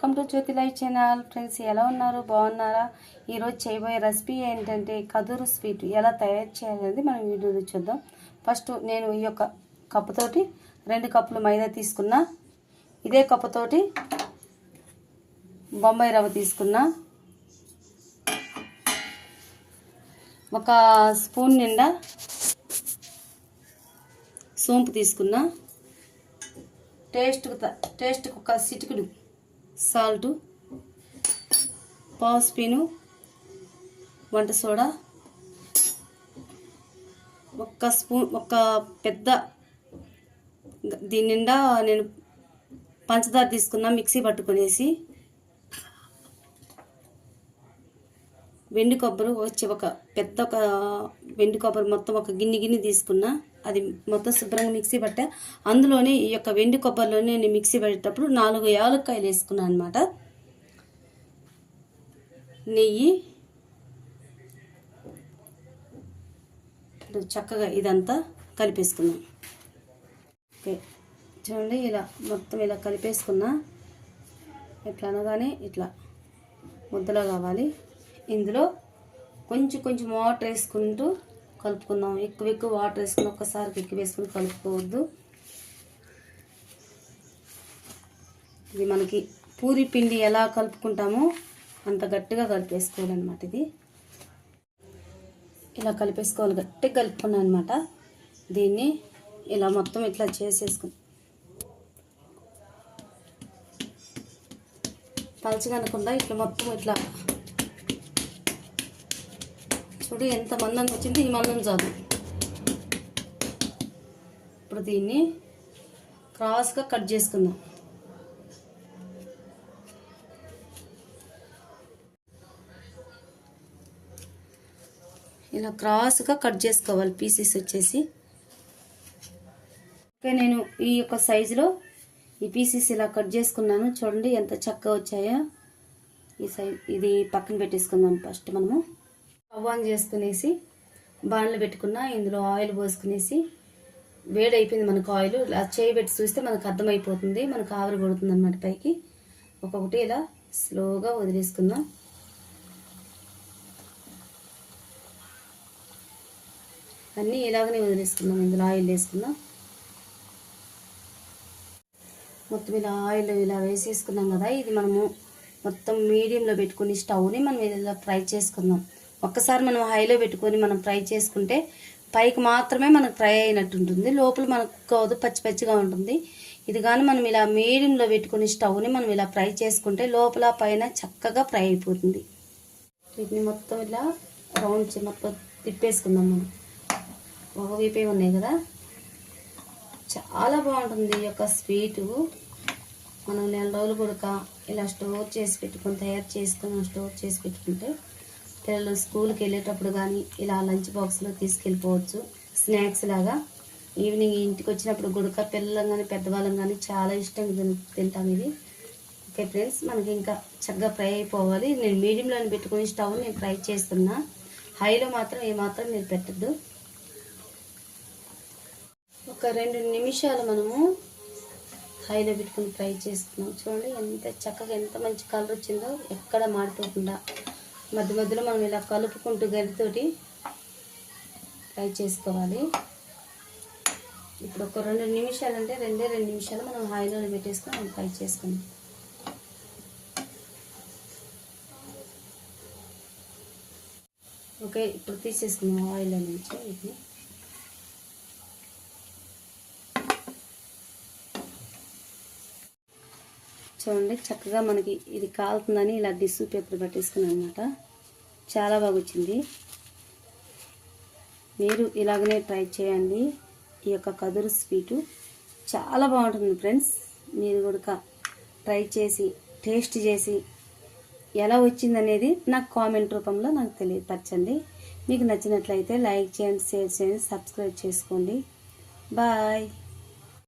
Welcome to Jyothi life channel. Friends, ఎలా ఉన్నారు? బాగున్నారా? ఈరోజు చేయబోయే రెసిపీ ఏంటంటే ఖజూరు స్వీట్ ఎలా తయారు చేయాలనేది మనం వీడియోలో చూద్దాం. ఫస్ట్ నేను ఈ యొక్క కప్పుతోటి 2 కప్పులు మైదా తీసుకున్నా. ఇదే కప్పుతోటి బొంబాయి రవ్వ తీసుకున్నా. 1 స్పూన్ నిండా సోంపు తీసుకున్నా. టేస్ట్ ఒక చిటికెడు సాల్ట్, పావు స్పూను వంట సోడా, 1 స్పూన్ పెద్ద దీని నిండా నేను పంచదార తీసుకున్నా. మిక్సీ పట్టుకునేసి వెండి కొబ్బరి ఒక వెండి కొబ్బరి మొత్తం ఒక గిన్నె తీసుకున్నా. అది మొత్తం శుభ్రంగా మిక్సీ పట్టా. అందులోనే ఈ యొక్క వెండి కొబ్బరిలోనే నేను మిక్సీ పట్టేటప్పుడు 4 యాలక్కాయలు వేసుకున్నాను అనమాట. నెయ్యి, చక్కగా ఇదంతా కలిపేసుకున్నాం. ఓకే, చూడండి ఇలా మొత్తం ఇలా కలిపేసుకున్నా. ఎట్లా అనగానే ఇట్లా ముద్దలో కావాలి. ఇందులో కొంచెం వాటర్ వేసుకుంటూ కలుపుకుందాం. ఎక్కువ వాటర్ వేసుకుని ఒక్కసారికి ఎక్కువ వేసుకుని కలుపుకోవద్దు. ఇది మనకి పూరి పిండి ఎలా కలుపుకుంటామో అంత గట్టిగా కలిపేసుకోవాలన్నమాట. ఇది ఇలా కలిపేసుకోవాలి. గట్టిగా కలుపుకున్నాను అనమాట. దీన్ని ఇలా మొత్తం ఇట్లా చేసేసుకుని పలచగనకుండా ఇట్లా మొత్తం ఇట్లా చూడు ఎంత మందం వచ్చింది. ఈ మందం చాలు. ఇప్పుడు దీన్ని క్రాస్గా కట్ చేసుకుందాం. ఇలా క్రాస్గా కట్ చేసుకోవాలి పీసెస్ వచ్చేసి. ఓకే, నేను ఈ యొక్క సైజులో ఈ పీసెస్ ఇలా కట్ చేసుకున్నాను. చూడండి ఎంత చక్కగా వచ్చాయో. ఇది పక్కన పెట్టేసుకుందాం. ఫస్ట్ మనము స్టవ్ ఆన్ చేసుకునేసి బాణలు పెట్టుకున్నా. ఇందులో ఆయిల్ పోసుకునేసి వేడైపోయింది మనకు ఆయిల్. ఇలా చేయి పెట్టి చూస్తే మనకు అర్థమైపోతుంది. మనకు ఆవిరి కొడుతుంది అన్నమాట పైకి. ఒక్కొక్కటి ఇలా స్లోగా వదిలేసుకుందాం. అన్నీ ఇలాగనే వదిలేసుకుందాం. ఇందులో ఆయిల్ వేసుకుందాం. మొత్తం ఇలా ఆయిల్ ఇలా వేసేసుకున్నాం కదా. ఇది మనము మొత్తం మీడియంలో పెట్టుకుని స్టవ్ని మనం ఇలా ఫ్రై చేసుకుందాం. ఒక్కసారి మనం హైలో పెట్టుకొని మనం ఫ్రై చేసుకుంటే పైకి మాత్రమే మనకు ఫ్రై అయినట్టు ఉంటుంది. లోపల మనకు కాదు, పచ్చిగా ఉంటుంది. ఇది కానీ మనం ఇలా మీడియంలో పెట్టుకుని స్టవ్ని మనం ఇలా ఫ్రై చేసుకుంటే లోపల పైన చక్కగా ఫ్రై అయిపోతుంది. వీటిని మొత్తం ఇలా రౌండ్ మొత్తం తిప్పేసుకుందాం. మనం ఒకవైపే ఉన్నాయి కదా. చాలా బాగుంటుంది ఈ యొక్క స్వీటు. మనం 4 రోజులు కూడా ఇలా తయారు చేసుకొని స్టోర్ చేసి పెట్టుకుంటే పిల్లలు స్కూల్కి వెళ్ళేటప్పుడు కానీ ఇలా లంచ్ బాక్స్లో తీసుకెళ్ళిపోవచ్చు. స్నాక్స్ లాగా ఈవినింగ్ ఇంటికి వచ్చినప్పుడు గుడక పిల్లలం కానీ పెద్దవాళ్ళం కానీ చాలా ఇష్టంగా తింటాం ఇది. ఓకే ఫ్రెండ్స్, మనకి ఇంకా చక్కగా ఫ్రై అయిపోవాలి. నేను మీడియంలో పెట్టుకుని స్టవ్ నేను ఫ్రై చేస్తున్నా. హైలో మాత్రం ఏమాత్రం మీరు పెట్టద్దు. ఒక 2 నిమిషాలు మనము హైలో పెట్టుకుని ఫ్రై చేసుకున్నాం. చూడండి ఎంత చక్కగా ఎంత మంచి కలర్ వచ్చిందో. ఎక్కడ మాడిపోకుండా మధ్యలో మనం ఇలా కలుపుకుంటూ గరితోటి ఫ్రై చేసుకోవాలి. ఇప్పుడు ఒక 2 నిమిషాలు అంటే 2 నిమిషాలు మనం హైలో పెట్టేసుకొని మనం ఫ్రై చేసుకుందాం. ఓకే, ఇప్పుడు తీసేసుకుందాం ఆయిల్ నుంచి. వీటిని చూడండి చక్కగా మనకి ఇది కాలుతుందని ఇలా టిష్యూ పేపర్ పట్టేసుకున్నాను అనమాట. చాలా బాగా వచ్చింది. మీరు ఇలాగనే ట్రై చేయండి. ఈ యొక్క ఖజూరు స్వీటు చాలా బాగుంటుంది ఫ్రెండ్స్. మీరు కూడా ట్రై చేసి టేస్ట్ చేసి ఎలా వచ్చిందనేది నాకు కామెంట్ రూపంలో నాకు తెలియపరచండి. మీకు నచ్చినట్లయితే లైక్ చేయండి, షేర్ చేయండి, సబ్స్క్రైబ్ చేసుకోండి. బాయ్.